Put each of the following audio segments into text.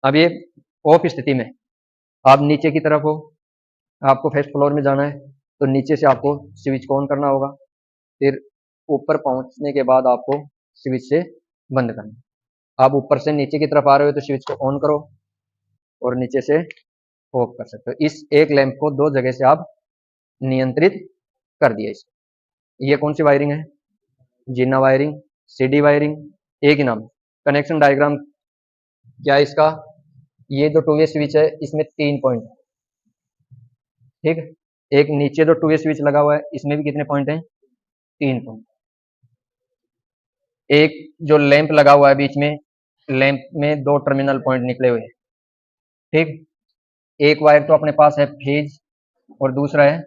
अब ये ऑफ स्थिति में आप नीचे की तरफ हो, आपको फर्स्ट फ्लोर में जाना है, तो नीचे से आपको स्विच को ऑन करना होगा, फिर ऊपर पहुंचने के बाद आपको स्विच से बंद करना है। आप ऊपर से नीचे की तरफ आ रहे हो तो स्विच को ऑन करो और नीचे से ऑफ कर सकते हो। इस एक लैंप को दो जगह से आप नियंत्रित कर दिया इसको। ये कौन सी वायरिंग है? जीना वायरिंग, सीडी वायरिंग, एक ही नाम। कनेक्शन डायग्राम क्या है इसका? ये जो 2 वे स्विच है इसमें 3 पॉइंट है, ठीक है। एक नीचे जो 2 वे स्विच लगा हुआ है इसमें भी कितने पॉइंट हैं? 3 पॉइंट। एक जो लैंप लगा हुआ है बीच में, लैंप में 2 टर्मिनल पॉइंट निकले हुए हैं, ठीक। एक वायर तो अपने पास है फेज और दूसरा है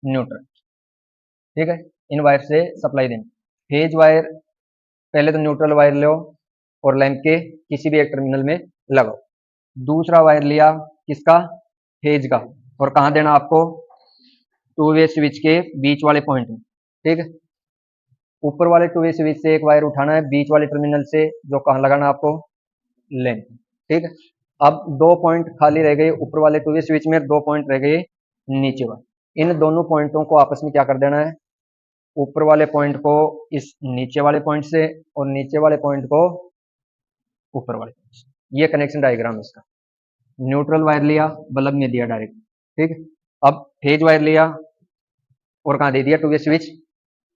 न्यूट्रल, ठीक है। इन वायर से सप्लाई देनी। फेज वायर पहले तो न्यूट्रल वायर लो और लैंप के किसी भी एक टर्मिनल में लगाओ। दूसरा वायर लिया किसका? फेज का। और कहाँ देना आपको? 2 वे स्विच के बीच वाले पॉइंट में, ठीक है। ऊपर वाले 2 वे स्विच से एक वायर उठाना है बीच वाले टर्मिनल से, जो कहाँ लगाना आपको? लैंप, ठीक है। अब 2 पॉइंट खाली रह गए ऊपर वाले 2 वे स्विच में, 2 पॉइंट रह गए नीचे वाले। इन दोनों पॉइंटों को आपस में क्या कर देना है? ऊपर वाले पॉइंट को इस नीचे वाले पॉइंट से और नीचे वाले पॉइंट को ऊपर वाले पॉइंट से। ये कनेक्शन डायग्राम है इसका। न्यूट्रल वायर लिया, बल्ब में दिया डायरेक्ट, ठीक है। अब फेज वायर लिया और कहाँ दे दिया? 2 वे स्विच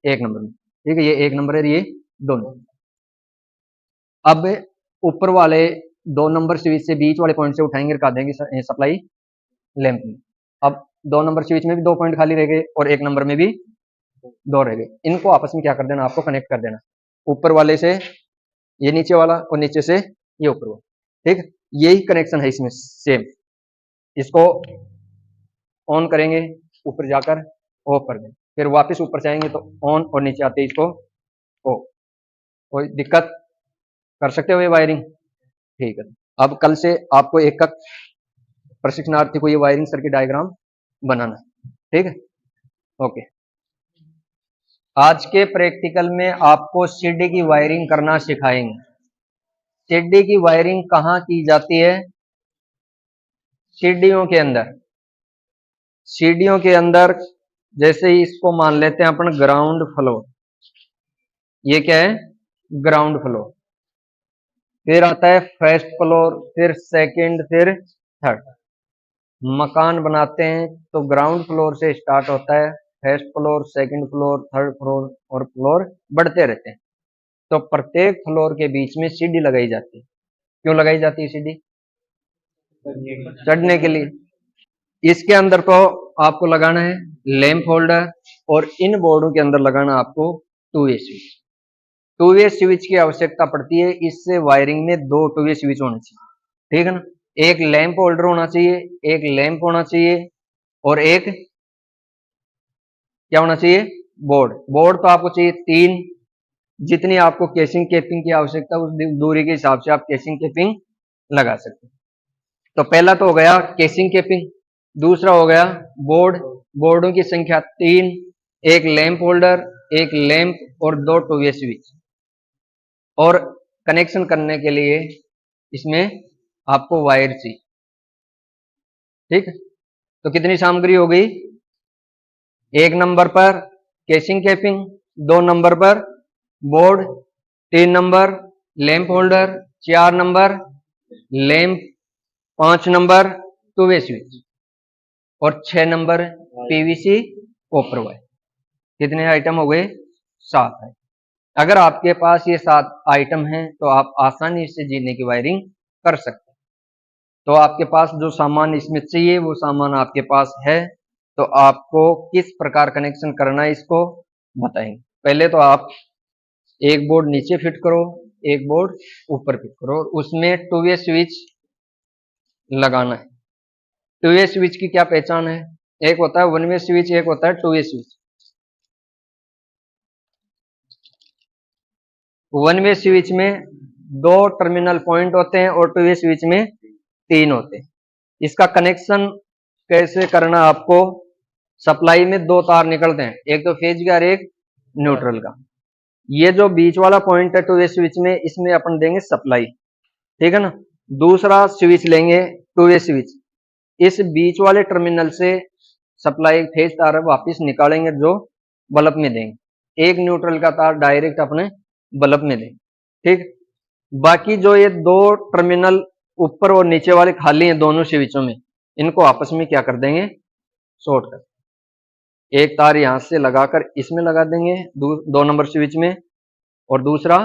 1 नंबर में, ठीक है। ये 1 नंबर है, ये दोनों। अब ऊपर वाले 2 नंबर स्विच से बीच वाले पॉइंट से उठाएंगे और देंगे सप्लाई लैंप में। अब 2 नंबर स्विच में भी 2 पॉइंट खाली रह गए और 1 नंबर में भी 2 रह गए। इनको आपस में क्या कर देना? आपको कनेक्ट कर देना। ऊपर वाले से ये नीचे वाला और नीचे से ये ऊपर वाला, ठीक है। यही कनेक्शन है इसमें सेम। इसको ऑन करेंगे, ऊपर जाकर ऑफ कर देंगे, फिर वापस ऊपर जाएंगे तो ऑन और नीचे आते ही इसको ऑफ। कोई दिक्कत? कर सकते हो ये वायरिंग? ठीक है। अब कल से आपको एक प्रशिक्षणार्थी को ये वायरिंग सर्किट डायग्राम बनाना है, ठीक है। ओके। आज के प्रैक्टिकल में आपको सीडी की वायरिंग करना सिखाएंगे। सीडी की वायरिंग कहाँ की जाती है? सीडीओ के अंदर। सीडीओ के अंदर जैसे ही इसको मान लेते हैं अपन ग्राउंड फ्लोर, ये क्या है? Ground floor. फिर आता है फर्स्ट फ्लोर, फिर सेकंड, फिर थर्ड। मकान बनाते हैं तो ग्राउंड फ्लोर से स्टार्ट होता है, first floor, second floor, third floor और फ्लोर बढ़ते रहते हैं। तो प्रत्येक फ्लोर के बीच में सीढ़ी लगाई जाती है। क्यों लगाई जाती है सीढ़ी? चढ़ने के लिए। इसके अंदर तो आपको लगाना है लैंप होल्डर और इन बोर्डों के अंदर लगाना आपको 2 वे स्विच। 2 वे स्विच की आवश्यकता पड़ती है। इससे वायरिंग में 2 2 वे स्विच होने चाहिए, ठीक है ना। एक लैंप होल्डर होना चाहिए, एक लैंप होना चाहिए और एक क्या होना चाहिए? बोर्ड। बोर्ड तो आपको चाहिए 3। जितनी आपको केसिंग केपिंग की आवश्यकता उस दूरी के हिसाब से आप केसिंग केपिंग लगा सकते हैं। तो पहला तो हो गया केसिंग केपिंग, दूसरा हो गया बोर्ड। बोर्डों की संख्या 3, एक लैंप होल्डर, एक लैंप और 2 2 वे स्विच। और कनेक्शन करने के लिए इसमें आपको वायर चाहिए, ठीक है। तो कितनी सामग्री हो गई? 1 नंबर पर केसिंग केपिंग, 2 नंबर पर board, 3 number lamp holder, 4 number lamp, 5 number 2 वे स्विच और 6 नंबर पीवीसी कॉपर वायर। कितने आइटम हो गए? 7 है। अगर आपके पास ये 7 आइटम हैं तो आप आसानी से जीने की वायरिंग कर सकते हैं। तो आपके पास जो सामान इसमें चाहिए वो सामान आपके पास है, तो आपको किस प्रकार कनेक्शन करना है इसको बताएंगे। पहले तो आप एक बोर्ड नीचे फिट करो, एक बोर्ड ऊपर फिट करो और उसमें 2 वे स्विच लगाना है। 2 वे स्विच की क्या पहचान है? एक होता है 1 वे स्विच, एक होता है 2 वे स्विच। 1 वे स्विच में 2 टर्मिनल पॉइंट होते हैं और 2 वे स्विच में 3 होते हैं। इसका कनेक्शन कैसे करना? आपको सप्लाई में 2 तार निकलते हैं, एक तो फेज का और एक न्यूट्रल का। ये जो बीच वाला पॉइंट है 2 वे स्विच में, इसमें अपन देंगे सप्लाई, ठीक है ना। दूसरा स्विच लेंगे, टू वे स्विच, इस बीच वाले टर्मिनल से सप्लाई फेज तार वापस निकालेंगे जो बल्ब में देंगे, एक न्यूट्रल का तार डायरेक्ट अपने बल्ब में देंगे। ठीक, बाकी जो ये दो टर्मिनल ऊपर और नीचे वाले खाली हैं दोनों स्विचों में, इनको आपस में क्या कर देंगे, शॉर्ट कर, एक तार यहां से लगाकर इसमें लगा देंगे 2 नंबर स्विच में, और दूसरा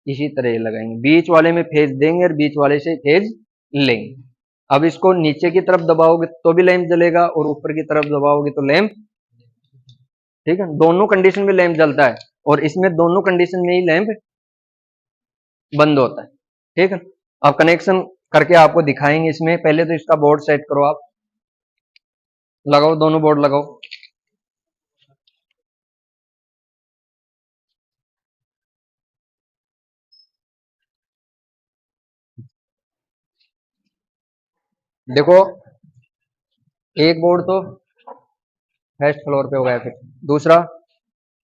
इसी तरह लगाएंगे, बीच वाले में फेज देंगे और बीच वाले से फेज लेंगे। अब इसको नीचे की तरफ दबाओगे तो भी लैंप जलेगा और ऊपर की तरफ दबाओगे तो लैंप, ठीक है, दोनों कंडीशन में लैंप जलता है, और इसमें दोनों कंडीशन में ही लैंप बंद होता है। ठीक है, अब कनेक्शन करके आपको दिखाएंगे इसमें, पहले तो इसका बोर्ड सेट करो, आप लगाओ, दोनों बोर्ड लगाओ। देखो, एक बोर्ड तो फर्स्ट फ्लोर पे हो गया, फिर दूसरा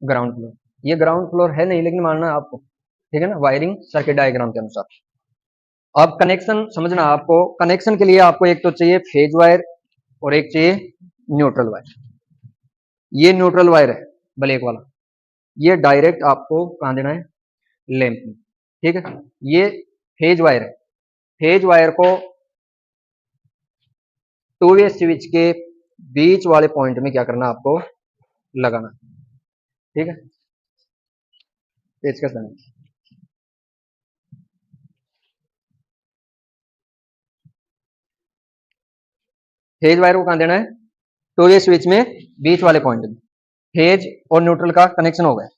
ग्राउंड फ्लोर, ये ग्राउंड फ्लोर है नहीं लेकिन मानना है आपको, ठीक है ना, वायरिंग सर्किट डायग्राम के अनुसार। अब कनेक्शन समझना आपको, कनेक्शन के लिए आपको एक तो चाहिए फेज वायर और एक चाहिए न्यूट्रल वायर। ये न्यूट्रल वायर है ब्लैक वाला, ये डायरेक्ट आपको कहां देना है, लैंप में। ठीक है, ये फेज वायर है, फेज वायर को टू वे स्विच के बीच वाले पॉइंट में क्या करना, आपको लगाना। ठीक है, पेचकस लगाना, फेज वायर को कहां देना है, टू वे स्विच में बीच वाले पॉइंट में, फेज और न्यूट्रल का कनेक्शन हो गया।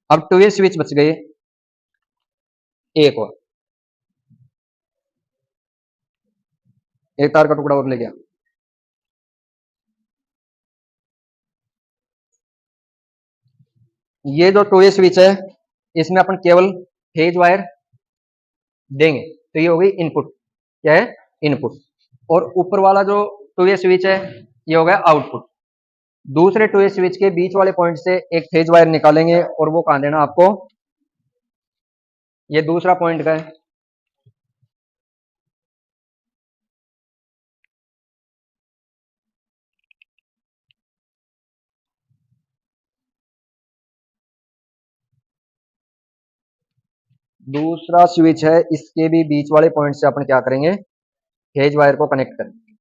अब टू वे स्विच बच गए एक और, एक तार का टुकड़ा और ले गया, ये जो टू वे स्विच है इसमें अपन केवल फेज वायर देंगे, तो ये हो गई इनपुट, क्या है, इनपुट, और ऊपर वाला जो टू वे स्विच है ये हो गया आउटपुट। दूसरे टू वे स्विच के बीच वाले पॉइंट से एक फेज वायर निकालेंगे और वो कहां देना आपको, ये दूसरा पॉइंट का है, दूसरा स्विच है, इसके भी बीच वाले पॉइंट से अपन क्या करेंगे, फेज वायर को कनेक्ट करेंगे।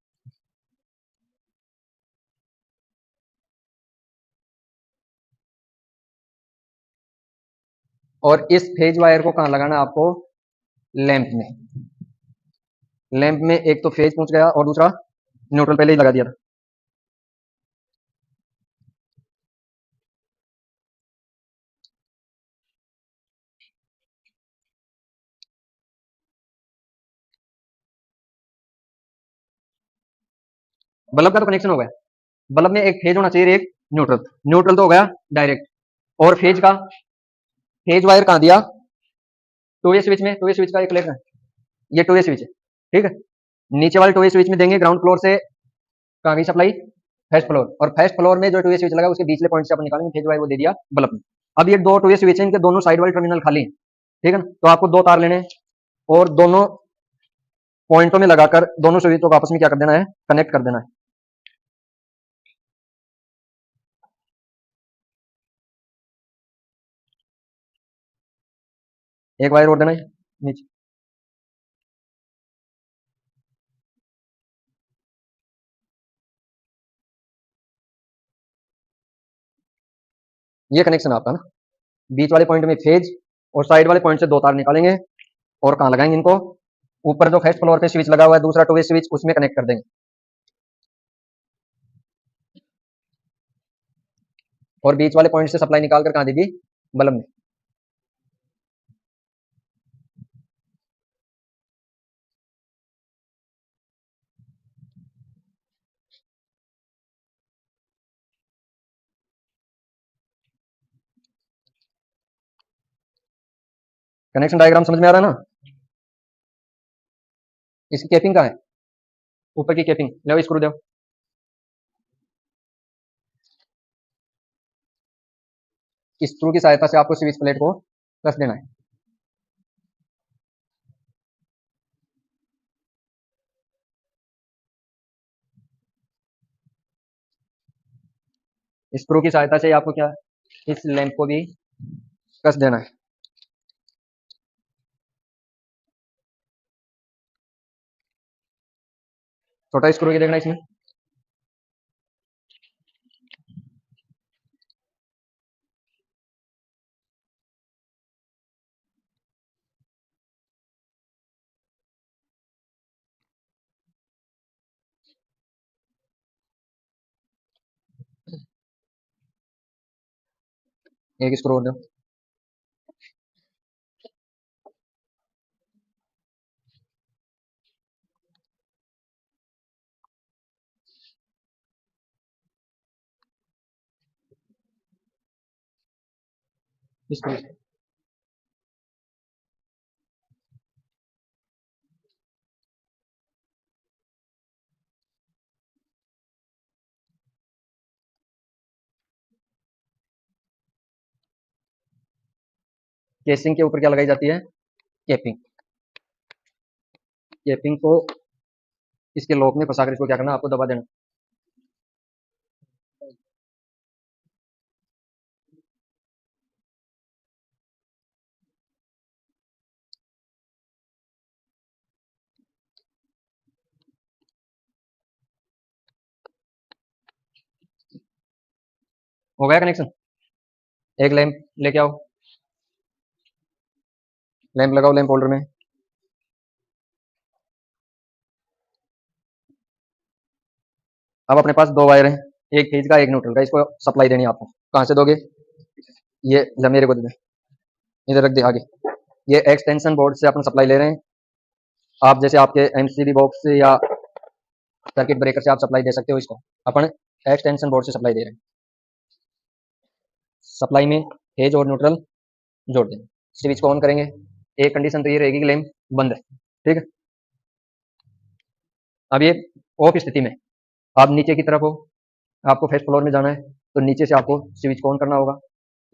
और इस फेज वायर को कहां लगाना आपको, लैंप में। लैंप में एक तो फेज पहुंच गया और दूसरा न्यूट्रल पहले ही लगा दिया था। बल्ब का तो कनेक्शन हो गया, बल्ब में एक फेज होना चाहिए, एक न्यूट्रल, न्यूट्रल तो हो गया डायरेक्ट, और फेज का, फेज वायर कहां दिया, टू वे स्विच में, टू वे स्विच का एक लेग है, ये टू वे स्विच है। ठीक है, नीचे वाले टू वे स्विच में देंगे, ग्राउंड फ्लोर से कहां गई सप्लाई, फर्स्ट फ्लोर, और फर्स्ट फ्लोर में जो टू वे स्विच लगा उसके बीचले पॉइंट से अपन निकालेंगे फेज वायर, वो दे दिया बल्ब में। अब ये दो टू वे स्विच है, इनके दोनों साइड वाले टर्मिनल खाली है, ठीक है ना, तो आपको दो तार लेने हैं और दोनों पॉइंटों में लगाकर दोनों स्विचों को आपस में क्या कर देना है, कनेक्ट कर देना है। एक वायर और देना है नीचे, ये कनेक्शन आपका ना, बीच वाले पॉइंट में फेज और साइड वाले पॉइंट से दो तार निकालेंगे और कहां लगाएंगे इनको, ऊपर जो फर्स्ट फ्लोर पे स्विच लगा हुआ है दूसरा टू वे स्विच, उसमें कनेक्ट कर देंगे, और बीच वाले पॉइंट से सप्लाई निकाल कर कहां देगी, बल्ब में। कनेक्शन डायग्राम समझ में आ रहा है ना, इसकी कैपिंग कहां है, ऊपर की कैपिंग ले, स्क्रू दो, स्क्रू की सहायता से आपको स्विच प्लेट को कस देना है। स्क्रू की सहायता से आपको क्या इस लैंप को भी कस देना है। छोटा स्क्रू की देखना इसमें, एक स्क्रू और दो। स्क्रू केसिंग के ऊपर क्या लगाई जाती है, केपिंग। केपिंग को इसके लॉक में फंसा कर इसको क्या करना, आपको दबा देना। हो गया कनेक्शन। एक लैंप लेके आओ, लैंप लगाओ लैंप होल्डर में। अब अपने पास दो वायर हैं, एक फेज का एक न्यूट्रल का, इसको सप्लाई देनी है आपको। कहाँ से दोगे, ये मेरे को दे दे, इधर रख दे आगे। ये एक्सटेंशन बोर्ड से अपन सप्लाई ले रहे हैं। आप जैसे आपके एमसीबी बॉक्स से या सर्किट ब्रेकर से आप सप्लाई दे सकते हो, इसको अपन एक्सटेंशन बोर्ड से सप्लाई दे रहे हैं। सप्लाई में फेज और न्यूट्रल जोड़ देंगे। स्विच को ऑन करेंगे। एक कंडीशन तो ये रहेगी कि लैंप बंद है, ठीक है। अब ये ऑफ स्थिति में आप नीचे की तरफ हो, आपको फर्स्ट फ्लोर में जाना है, तो नीचे से आपको स्विच को ऑन करना होगा।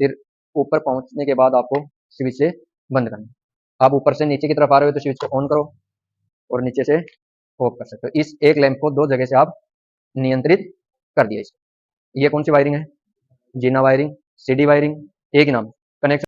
फिर ऊपर पहुंचने के बाद आपको स्विच से बंद करना है। आप ऊपर से नीचे की तरफ आ रहे हो तो स्विच को ऑन करो और नीचे से ऑफ कर सकते हो। इस एक लैंप को दो जगह से आप नियंत्रित कर दिया इसको। ये कौन सी वायरिंग है, जीना वायरिंग, सीडी वायरिंग, एक ही नाम।